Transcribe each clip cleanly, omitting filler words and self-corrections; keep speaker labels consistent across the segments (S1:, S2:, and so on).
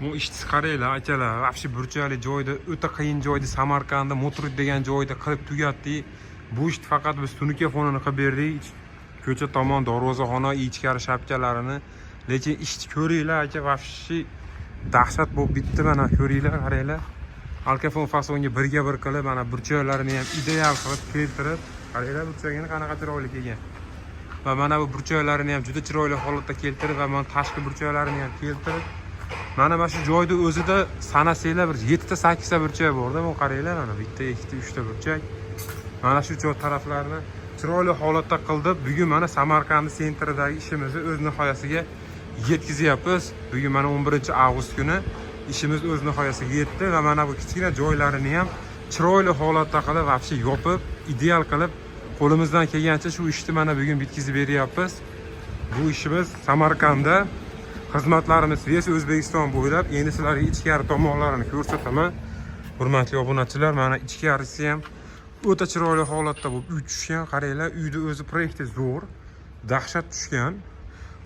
S1: Bu ishni qaranglar akalar, вообще burchali joyda, o'ta qiyin joyda, Samarqandda Motorud degan joyda qilib tugatdik. Bu ishni faqat biz tunuka fonini qilib berdik. Ko'cha tomon darvozaxona, ichkari shapkalarini. Lekin ishni ko'ringlar aka, вообще dahshat bo'lib bitdi. Mana ko'ringlar, qaranglar. Alkafon fasonga birga bir qilib, mana burchaklarini ham ideal qilib keltirib, qaranglar burchagini qanaqa chiroyli kelgan. Va mana bu burchaklarini ham juda chiroyli holatda keltirib va mana tashqi burchaklarini ham keltirib, mana shu joyda o'zida sanasanglar bir 7 ta 8 ta burchak borda, bu qaranglar, mana bitta, ikkita, 3 ta burchak. Mana shu joy taraflarini chiroyli holatda qildi. Bugun mana Samarqand sentridagi ishimizni o'z nihoyasiga yetkazyapmiz. Bugun mana 11-avgust kuni ishimiz o'z nihoyasiga yetdi va mana bu kichkina joylarini ham chiroyli holatda qilib, вообще yopib, ideal qilib, qo'limizdan kelgancha shu ishni mana bugun bitkazib beryapmiz. Bu ishimiz Samarqandda. Xizmatlarimiz ves O'zbekiston bo'ylab. Endi sizlarga ichkari tomonlarini ko'rsataman. Hurmatli obunachilar, mana ichkarisi ham o'ta chiroyli holatda bo'lib, uy tushgan. Qaranglar, uyni o'zi proyekti zo'r, dahshat tushgan.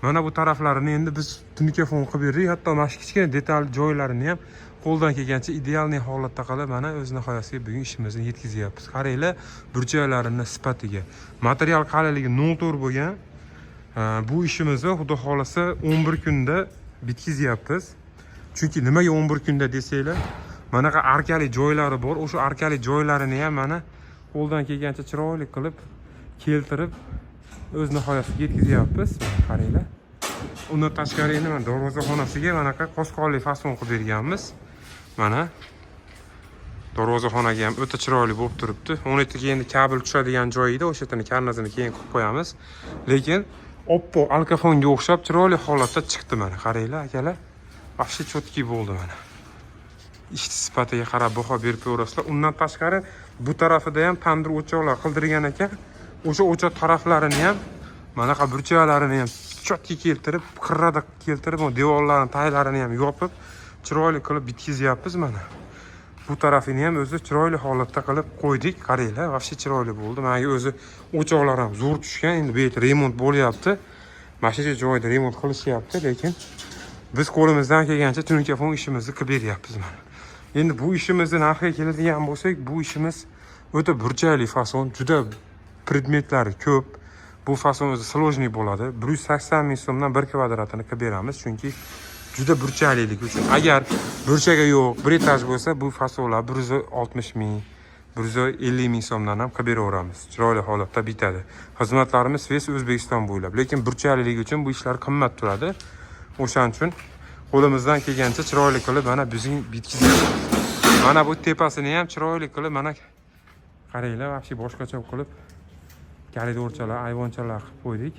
S1: Mana bu taraflarini endi biz tunuka fon qilib berdik. Hatto mana shu kichkina detal joylarini ham qo'ldan kelgancha ideal holatda qilib, mana o'z nihoyasiga bugun ishimizni yetkazyapmiz. Qaranglar, burchaklarini sifatiga. Material qalinligi 0.4 bo'lgan. Bu ishimizni xudo xolasa 11 kunda bitkazyapmiz. Chunki nimaga 11 kunda desanglar, manaqa arkali joylari bor. O'sha arkali joylarini ham mana qo'ldan kelgancha chiroyli qilib keltirib o'z nihoyasiga yetkazyapmiz. Qaranglar. Undan tashqari endi mana darvozaxonasiga manaqa qo'shqonli fason qilib berganmiz. Mana darvozaxonaga ham o'ta chiroyli bo'lib turibdi. 17 ga endi kabel tushadigan joyi edi, o'sha yerdan karnazini keyin qo'yib qo'yamiz. Lekin oppoq alkafonga o'xshab chiroyli holatda chiqdi mana. Qaranglar akalar. Вообще chotki bo'ldi mana. Ishni sifatiga qarab baho berib ko'rasizlar. Undan tashqari bu tarafida ham tandir o'choqlar qildirgan ekan. O'sha o'choq taraflarini ham manaqa burchaklarini ham chotki keltirib, qirrada keltirib, devorlarning taylarini ham yopib, chiroyli qilib bitkazyapmiz mana. Bu tarafini ham o'zi chiroyli holatda qilib qo'ydik. Qaranglar, вообще chiroyli bo'ldi. Menga o'zi o'choqlar ham zo'r tushgan. Endi bu yerda remont bo'lyapti. Mana shu joyda remont qilishyapti, lekin biz qo'limizdan kelgancha tunuka fon ishimizni qilib beryapmiz mana. Endi bu ishimizni narxiga keladigan bo'lsak, bu ishimiz o'ta burchakli fason, juda predmetlari ko'p. Bu fason o'zi sложный bo'ladi. 180 ming so'mdan 1 kvadratini qilib beramiz, chunki juda burchakliligi uchun. Agar burchaga yo'q, bir etaj bo'lsa, bu fasonlar 160 ming, 150 ming so'mdan ham qilib beraveramiz. Chiroyli holatda bitadi. Xizmatlarimiz ves O'zbekiston bo'ylab. Lekin burchakliligi uchun bu ishlar qimmat turadi. O'shaning uchun qo'limizdan kelgancha chiroyli qilib mana bizning bitkizyapmiz. Mana bu tepasini ham chiroyli qilib mana qaranglar, вообще boshqacha qilib koridorchalar, ayvonchalar qilib qo'ydik.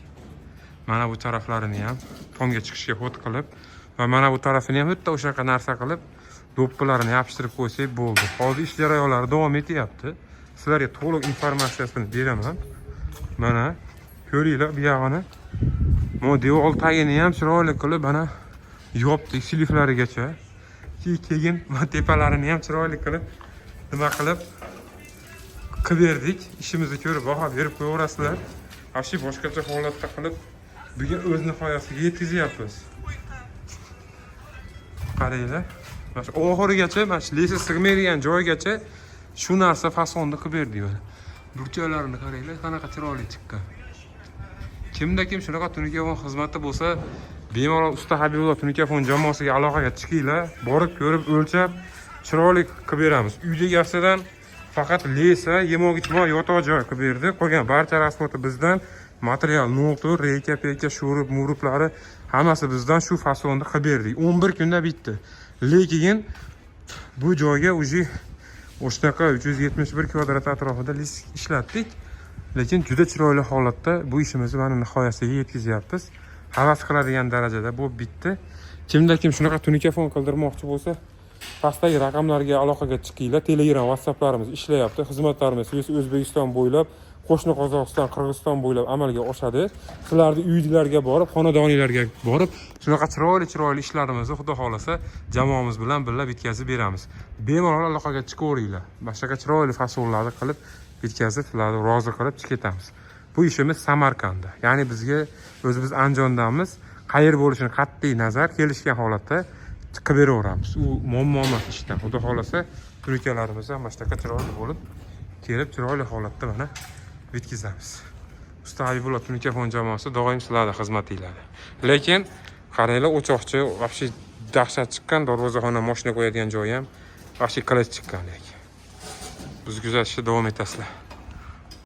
S1: Mana bu taraflarini ham tomga chiqishga xod qilib va mana bu tarafini ham o'ta o'shaqa narsa qilib do'ppilarini yopishtirib qo'ysak bo'ldi. Hozir ish jarayonlari davom etyapti. Sizlarga to'liq informatsiyasini beraman. Mana ko'ringlar bu yog'ini. Mo devor tagini ham chiroyli qilib mana yopdik siliflarigacha. Keyin tepalarini ham chiroyli qilib nima qilib berdik. Ishimizni ko'rib baho berib qo'yaverasizlar. Ashi boshqacha holatda qilib bugun o'z nihoyasiga yetkazyapmiz. Qaranglar. Mana shu oxirigacha, mana shu lesa sig'maydigan joygacha shu narsa fasonni qilib berdik mana. Burchaklarini qaranglar, qanaqa chiroyli chiqqan. Kimda kim shunaqa tunuka fon xizmati bo'lsa, bemalol usta Habibulloh tunuka fon jamoasiga aloqaga chiqinglar, borib ko'rib o'lchab chiroyli qilib beramiz. Uyda gasidan faqat lesa, yemog'ichmo, yotoq joy qilib berdi. Qolgan barcha rasmoti bizdan. Material 0.4, reyka, peka, sho'rib, murublari hammasi bizdan shu fasonda qilib berdik. 11 kunda bitdi. Lekin bu joyga uji o'shnaqa 371 kvadrat atrofida lis ishlatdik. Lekin juda chiroyli holatda bu ishimizni mana nihoyasiga yetkazyapmiz. Havas qiladigan darajada bu bitdi. Kimda kim shunaqa tunuka fon qildirmoqchi bo'lsa, pastdagi raqamlarga aloqaga chiqinglar. Telegram, WhatsApplarimiz ishlayapti. Xizmatlarimiz O'zbekiston bo'ylab, qo'shni Qozog'iston, Qirg'iziston bo'ylab amalga oshadi. Sizlarning uyingizlarga borib, xonadoningizlarga borib, shunaqa chiroyli ishlarimizni xudo xolasa jamoamiz bilan birga bitkazib beramiz. Bemalol aloqaga chiqaveringlar. Boshqa chiroyli fasonlarni qilib bitkazib, sizlarni rozi qilib chiqetamiz. Bu ishimiz Samarqandda. Ya'ni bizga o'zimiz Andijondamiz. Qayer bo'lishini qat'iy nazar kelishgan holatda chiqib beraveramiz. U muammo emas ishdan. Xudo xolasa, turkalarimiz ham mana shunaqa chiroyli bo'lib, kelib chiroyli holatda mana bitkizamiz. Usta Habibullo Tunkafon jamoasi doim sizlarga xizmatinglarda. Lekin qaranglar, o'choqchi вообще dahshat chiqqan, darvozaxona mashina qo'yadigan joyi ham вообще qilich chiqqan lekin. Biz kuzatishda davom etasizlar.